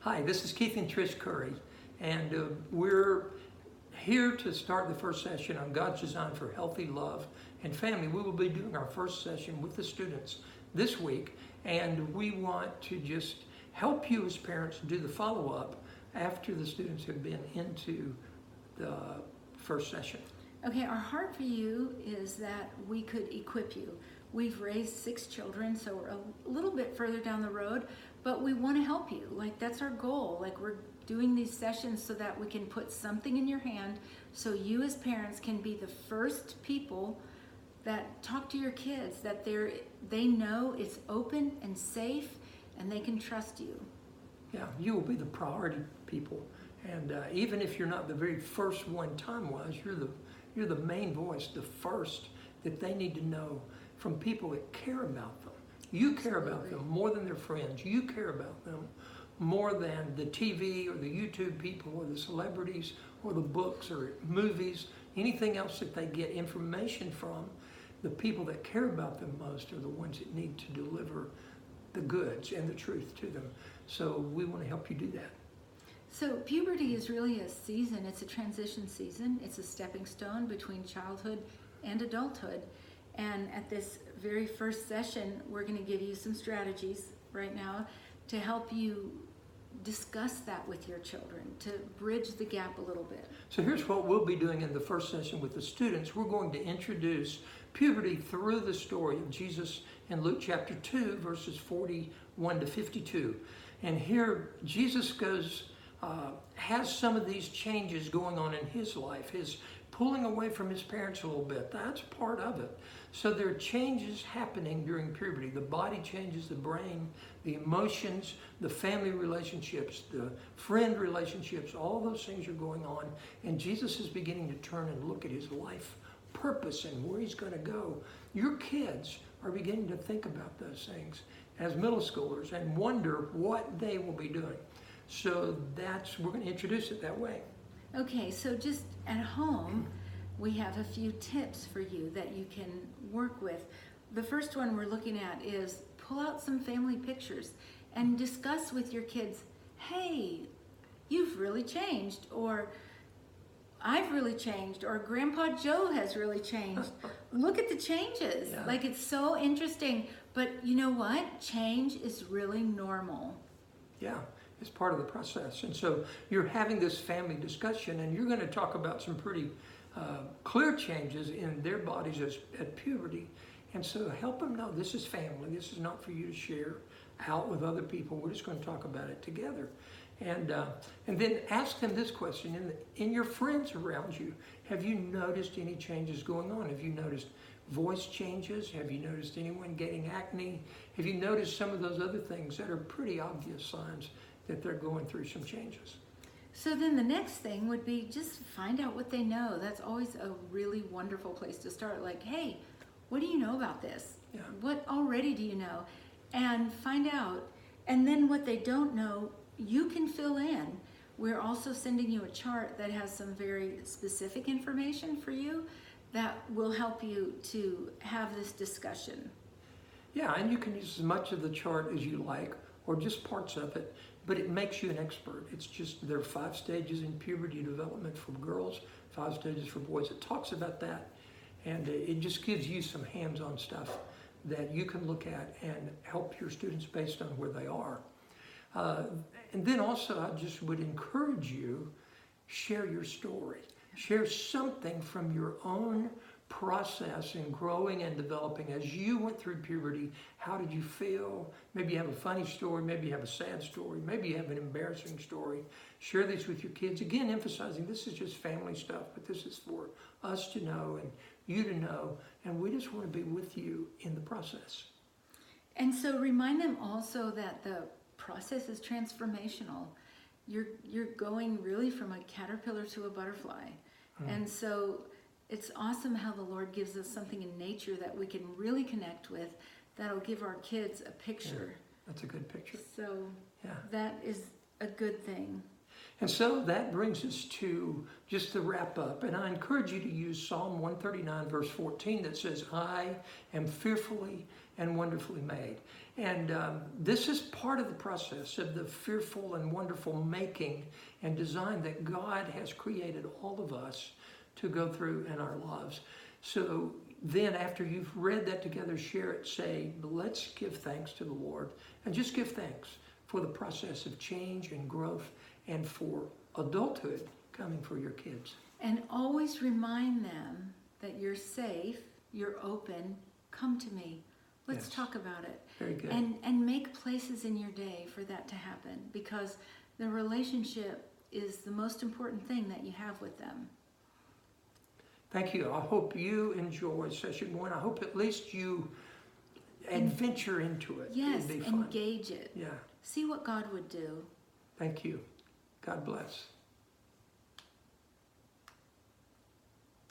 Hi, this is Keith and Trish Curry, and we're here to start the first session on God's design for healthy love and family. We will be doing our first session with the students this week, and we want to just help you as parents do the follow-up after the students have been into the first session. Okay, our heart for you is that we could equip you. We've raised 6 children, so we're a little bit further down the road, but we want to help you. Like, that's our goal. Like, we're doing these sessions so that we can put something in your hand so you as parents can be the first people that talk to your kids, that they know it's open and safe and they can trust you. Yeah, you will be the priority people, and even if you're not the very first one time-wise, you're the main voice, the first that they need to know from people that care about them. You care about them more than their friends. You care about them more than the TV or the YouTube people or the celebrities or the books or movies, anything else that they get information from. The people that care about them most are the ones that need to deliver the goods and the truth to them. So we want to help you do that. So puberty is really a season. It's a transition season. It's a stepping stone between childhood and adulthood. And at this very first session, we're going to give you some strategies right now to help you discuss that with your children, to bridge the gap a little bit. So here's what we'll be doing in the first session with the students. We're going to introduce puberty through the story of Jesus in Luke chapter 2, verses 41 to 52. And here Jesus has some of these changes going on in his life, his pulling away from his parents a little bit. That's part of it. So there are changes happening during puberty. The body changes, the brain, the emotions, the family relationships, the friend relationships, all those things are going on. And Jesus is beginning to turn and look at his life purpose and where he's going to go. Your kids are beginning to think about those things as middle schoolers and wonder what they will be doing. So we're going to introduce it that way. Okay, so just at home, we have a few tips for you that you can work with. The first one we're looking at is pull out some family pictures and discuss with your kids, hey, you've really changed, or I've really changed, or Grandpa Joe has really changed. Look at the changes. Yeah. Like, it's so interesting. But you know what? Change is really normal. Yeah, it's part of the process. And so you're having this family discussion, and you're going to talk about some pretty clear changes in their bodies at puberty. And so help them know this is family. This is not for you to share out with other people. We're just going to talk about it together. And then ask them this question. In your friends around you, have you noticed any changes going on? Have you noticed voice changes? Have you noticed anyone getting acne? Have you noticed some of those other things that are pretty obvious signs that they're going through some changes? So then the next thing would be just find out what they know. That's always a really wonderful place to start. Like, hey, what do you know about this? Yeah. What already do you know? And find out. And then what they don't know, you can fill in. We're also sending you a chart that has some very specific information for you that will help you to have this discussion. Yeah, and you can use as much of the chart as you like, or just parts of it, but it makes you an expert. It's just, there are 5 stages in puberty development for girls, 5 stages for boys. It talks about that, and it just gives you some hands-on stuff that you can look at and help your students based on where they are. And then also, I just would encourage you, share your story. Share something from your own process in growing and developing as you went through puberty. How did you feel? Maybe you have a funny story, maybe you have a sad story, maybe you have an embarrassing story. Share these with your kids. Again, emphasizing this is just family stuff, but this is for us to know and you to know, and we just want to be with you in the process. And so remind them also that the process is transformational. You're going really from a caterpillar to a butterfly. And so it's awesome how the Lord gives us something in nature that we can really connect with, that'll give our kids a picture. Yeah, that's a good picture. So yeah, that is a good thing. And so that brings us to just the wrap up. And I encourage you to use Psalm 139 verse 14 that says, I am fearfully and wonderfully made. And this is part of the process of the fearful and wonderful making and design that God has created all of us to go through in our lives. So then after you've read that together, share it, say, let's give thanks to the Lord, and just give thanks for the process of change and growth and for adulthood coming for your kids. And always remind them that you're safe, you're open, come to me. Let's Yes. talk about it. Very good. And make places in your day for that to happen, because the relationship is the most important thing that you have with them. Thank you. I hope you enjoy session 1. I hope at least you adventure into it. Yes, It'd be fun. engage it. Yeah. See what God would do. Thank you. God bless.